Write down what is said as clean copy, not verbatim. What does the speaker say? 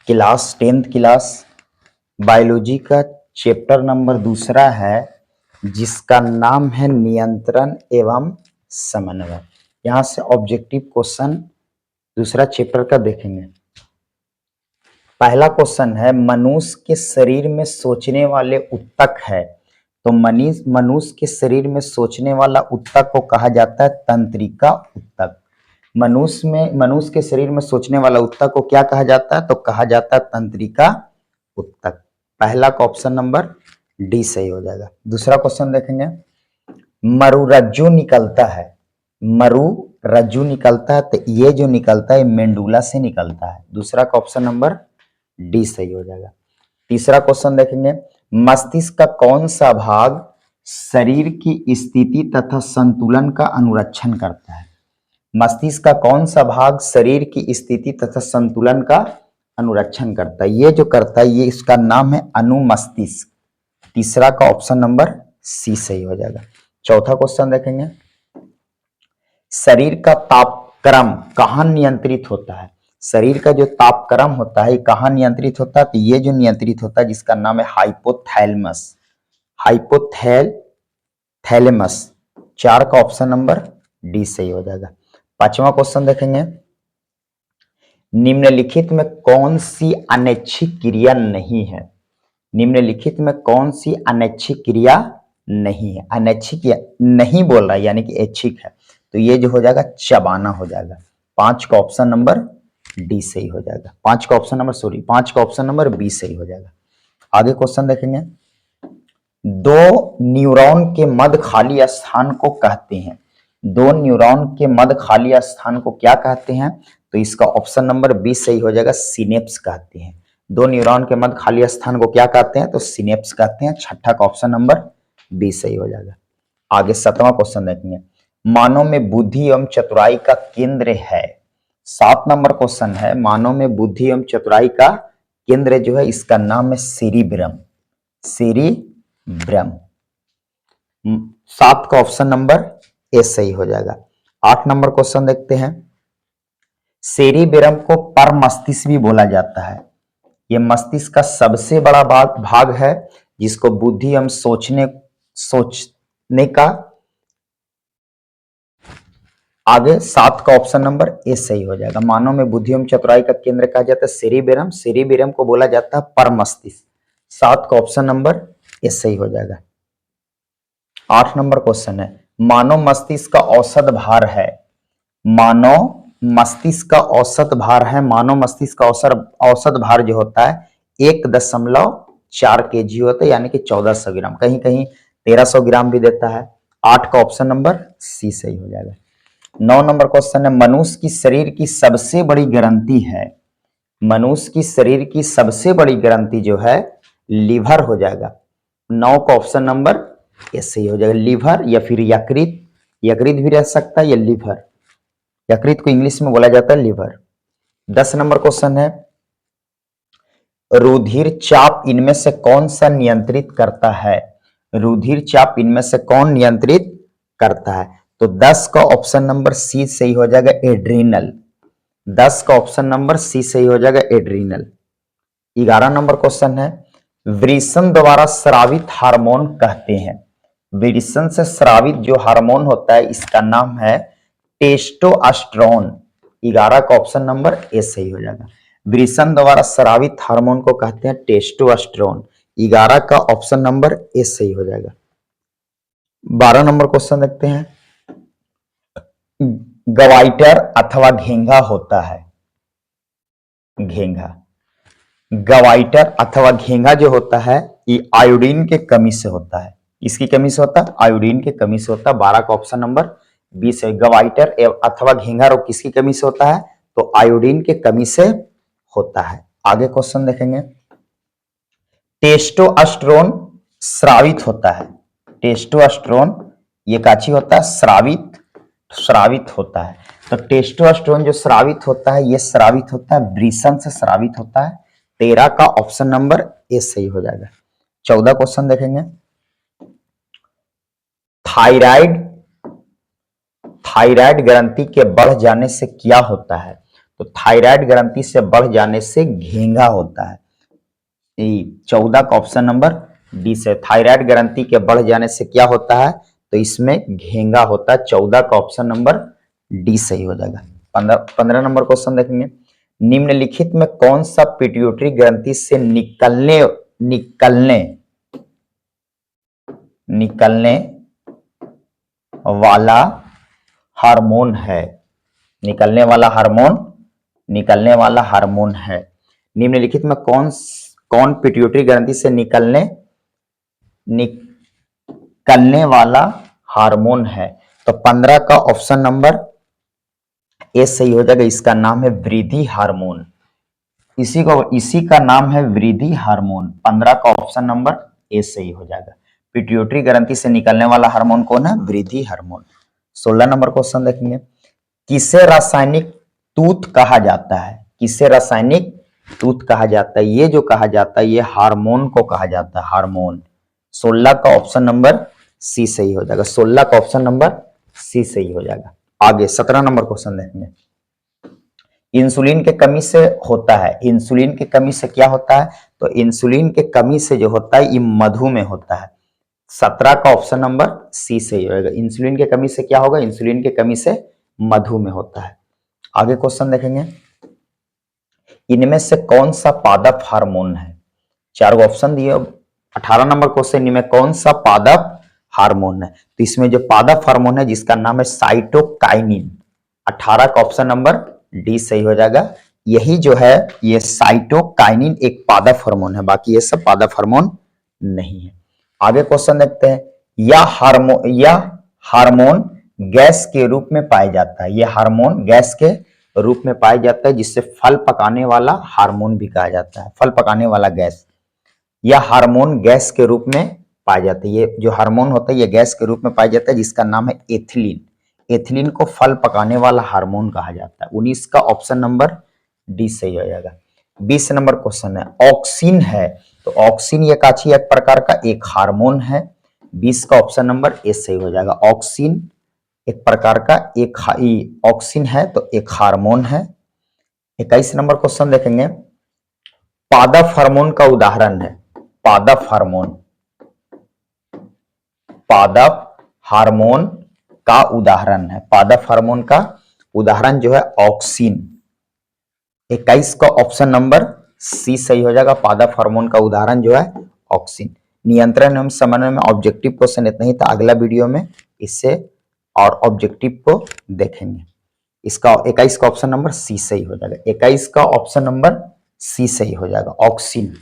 Class 10th class biology का chapter number दूसरा है जिसका नाम है नियंत्रण एवं समन्वय। यहाँ से ऑब्जेक्टिव क्वेश्चन दूसरा चैप्टर का देखेंगे। पहला क्वेश्चन है मनुष्य के शरीर में सोचने वाले उत्तक है, तो मनुष्य के शरीर में सोचने वाला उत्तक को कहा जाता है तंत्रिका उत्तक। मनुष्य के शरीर में सोचने वाला उत्तक को क्या कहा जाता है, तो कहा जाता है तंत्रिका उत्तक। पहला का ऑप्शन नंबर डी सही हो जाएगा। दूसरा क्वेश्चन देखेंगे, मरुरज्जु निकलता है, मरुरज्जु निकलता है तो ये जो निकलता है मेंडुला से निकलता है। दूसरा का ऑप्शन नंबर डी सही हो जाएगा। तीसरा क्वेश्चन देखेंगे, मस्तिष्क का कौन सा भाग शरीर की स्थिति तथा संतुलन का अनुरक्षण करता है? मस्तिष्क का कौन सा भाग शरीर की स्थिति तथा संतुलन का अनुरक्षण करता है? ये जो करता है ये इसका नाम है अनुमस्तिष्क। तीसरा का ऑप्शन नंबर सी सही हो जाएगा। चौथा क्वेश्चन देखेंगे, शरीर का तापक्रम कहाँ नियंत्रित होता है? शरीर का जो तापक्रम होता है कहाँ नियंत्रित होता है? तो ये जो नियंत्रित होता है जिसका नाम है हाइपोथैलेमस। हाइपोथैलेमस। चार का ऑप्शन नंबर डी सही हो जाएगा। पांचवा क्वेश्चन देखेंगे, निम्नलिखित में कौन सी अनैच्छिक क्रिया नहीं है? निम्नलिखित में कौन सी अनैच्छिक क्रिया नहीं है? अनैच्छिक नहीं बोल रहा है यानी कि ऐच्छिक है, तो ये जो हो जाएगा चबाना हो जाएगा। पांच का ऑप्शन नंबर डी सही हो जाएगा। पांच का ऑप्शन नंबर बी सही हो जाएगा। आगे क्वेश्चन देखेंगे, दो न्यूरॉन के मध्य खाली स्थान को कहते हैं, दो न्यूरॉन के मध्य खाली स्थान को क्या कहते हैं? तो इसका ऑप्शन नंबर बी सही हो जाएगा, सिनेप्स कहते हैं। दो न्यूरॉन के मध्य खाली स्थान को क्या कहते हैं? तो सिनेप्स कहते हैं। छठा का ऑप्शन नंबर बी सही हो जाएगा। आगे सातवां क्वेश्चन देखेंगे, मानव में बुद्धि एवं चतुराई का केंद्र है। 7 नंबर क्वेश्चन है, मानव में बुद्धि एवं चतुराई का केंद्र जो है इसका नाम है सेरिब्रम। सेरिब्रम। 7 का ऑप्शन नंबर ए सही हो जाएगा। 8 नंबर क्वेश्चन देखते हैं, सेरिब्रम को पर मस्तिष्क भी बोला जाता है। यह मस्तिष्क का सबसे बड़ा भाग है जिसको बुद्धि एवं सोचने का। आगे 7 का ऑप्शन नंबर ए सही हो जाएगा। मानव में बुद्धि एवं चतुराई का केंद्र कहा जाता है सेरिब्रम। सेरिब्रम को बोला जाता है पर मस्तिष्क। 7 का ऑप्शन नंबर ए सही हो जाएगा। 8 नंबर क्वेश्चन है, मानव मस्तिष्क का औसत भार है। मानव मस्तिष्क का औसत भार है, मानव मस्तिष्क का औसत भार जो होता है 1.4 kg होता है यानी कि 1400 ग्राम, कहीं कहीं 1300 ग्राम भी देता है। 8 का ऑप्शन नंबर सी सही हो जाएगा। 9 नंबर क्वेश्चन है, मनुष्य की शरीर की सबसे बड़ी ग्रंथि है। मनुष्य की शरीर की सबसे बड़ी ग्रंथि जो है लीवर हो जाएगा। 9 का ऑप्शन नंबर ए सही हो जाएगा। लीवर या फिर यकृत, यकृत भी रह सकता है या लीवर, यकृत को इंग्लिश में बोला जाता है लीवर। 10 नंबर क्वेश्चन है, रुधिर चाप इनमें से कौन सा नियंत्रित करता है? रुधिर चाप इनमें से कौन नियंत्रित करता है? तो 10 का ऑप्शन नंबर सी सही हो जाएगा, एड्रीनल। 10 का ऑप्शन नंबर सी सही हो जाएगा, एड्रीनल। 11 नंबर क्वेश्चन है, वृषण द्वारा स्रावित हार्मोन कहते हैं। वृषण से स्रावित जो हार्मोन होता है इसका नाम है टेस्टोस्टेरोन। 11 का ऑप्शन नंबर ए सही हो जाएगा। वृषण द्वारा स्रावित हार्मोन को कहते हैं टेस्टोस्टेरोन। 11 का ऑप्शन नंबर ए सही हो जाएगा। 12 नंबर क्वेश्चन देखते हैं, गवाइटर अथवा घेंघा होता है। घेंघा, गवाइटर अथवा घेंघा जो होता है ये आयोडीन के कमी से होता है। इसकी कमी से होता है, आयोडीन की कमी से होता है। 12 का ऑप्शन नंबर बी से, गवाइटर अथवा घेंघा रोग किसकी कमी से होता है? तो आयोडीन के कमी से होता है। आगे क्वेश्चन देखेंगे, टेस्टोस्टेरोन स्रावित होता है। टेस्टोस्टेरोन ये काची होता है? स्रावित होता है। तो टेस्टोस्टेरोन जो स्रावित होता है ये स्रावित होता है वृषण से स्रावित होता है। 13 का ऑप्शन नंबर ए सही हो जाएगा। 14 क्वेश्चन देखेंगे, थायराइड ग्रंथि के बढ़ जाने से क्या होता है? तो थायराइड ग्रंथि से बढ़ जाने से घेंगा होता है। 14 का ऑप्शन नंबर डी से, थायराइड ग्रंथि के बढ़ जाने से क्या होता है, तो इसमें घेंगा होता है। 14 का ऑप्शन नंबर डी सही हो जाएगा। 15 नंबर क्वेश्चन देखेंगे, निम्नलिखित में कौन सा पिट्यूटरी ग्रंथि से निकलने निकलने निकलने वाला हार्मोन है, निकलने वाला हार्मोन है। निम्नलिखित में कौन पिट्यूटरी ग्रंथि से निकलने वाला हार्मोन है, तो 15 का ऑप्शन नंबर ए सही हो जाएगा। इसका नाम है वृद्धि हार्मोन, इसी का नाम है वृद्धि हार्मोन। 15 का ऑप्शन नंबर ए सही हो जाएगा। पिट्यूटरी ग्रंथि से निकलने वाला हार्मोन कौन है, वृद्धि हार्मोन। 16 नंबर क्वेश्चन देखेंगे, किसे रासायनिक तूत कहा जाता है, किसे रासायनिक तूत कहा जाता है, ये जो कहा जाता है ये हार्मोन को कहा जाता है, हार्मोन। 16 का ऑप्शन नंबर सी सही हो जाएगा। 16 का ऑप्शन नंबर सी सही हो जाएगा। आगे 17 नंबर क्वेश्चन देखेंगे, इंसुलिन के कमी से होता है, इंसुलिन के कमी से क्या होता है, तो इंसुलिन के कमी से जो होता है ये मधुमेह होता है। 17 का ऑप्शन नंबर सी सही होगा। इंसुलिन के कमी से क्या होगा, इंसुलिन के कमी से मधुमेह होता है। आगे क्वेश्चन देखेंगे, इनमें से कौन सा पादप हार्मोन है, 4 ऑप्शन दिए। 18 नंबर क्वेश्चन, इनमें कौन सा पादप हार्मोन है, तो इसमें जो पादप हार्मोन है जिसका नाम है साइटोकाइनिन। 18 का ऑप्शन नंबर डी सही हो जाएगा। यही जो है ये साइटोकाइनिन एक पादप हार्मोन है, बाकी ये सब पादप हार्मोन नहीं है। आगे क्वेश्चन देखते हैं, यह हार्मोन गैस के रूप में पाया जाता है, यह हार्मोन गैस के रूप में पाया जाता है, जिससे फल पकाने वाला हार्मोन भी कहा जाता है, फल पकाने वाला गैस। यह हार्मोन गैस के रूप में पाया जाता है, ये जो हार्मोन होता है ये गैस के रूप में पाया जाता है, जिसका नाम है एथिलीन। एथिलीन को फल पकाने वाला हार्मोन कहा जाता है। 19 का ऑप्शन नंबर डी सही हो जाएगा। 20 नंबर क्वेश्चन है, ऑक्सिन है, तो ऑक्सिन ये काछी एक प्रकार का एक हार्मोन है। 20 का ऑप्शन नंबर ए सही हो जाएगा। ऑक्सिन एक प्रकार का एक ऑक्सिन है तो एक हार्मोन है। 21 नंबर क्वेश्चन देखेंगे, पादप हार्मोन का उदाहरण है, पादप हार्मोन, पादप हार्मोन का उदाहरण है, पादप हार्मोन का उदाहरण जो है ऑक्सिन। 21 का ऑप्शन नंबर सी सही हो जाएगा। पादप हार्मोन का उदाहरण जो है ऑक्सिन। नियंत्रण एवं समन्वय में ऑब्जेक्टिव क्वेश्चन इतना ही था, अगला वीडियो में इससे और ऑब्जेक्टिव को देखेंगे। इसका 21 का ऑप्शन नंबर सी सही हो जाएगा। 21 का ऑप्शन नंबर सी सही हो जाएगा, ऑक्सिन।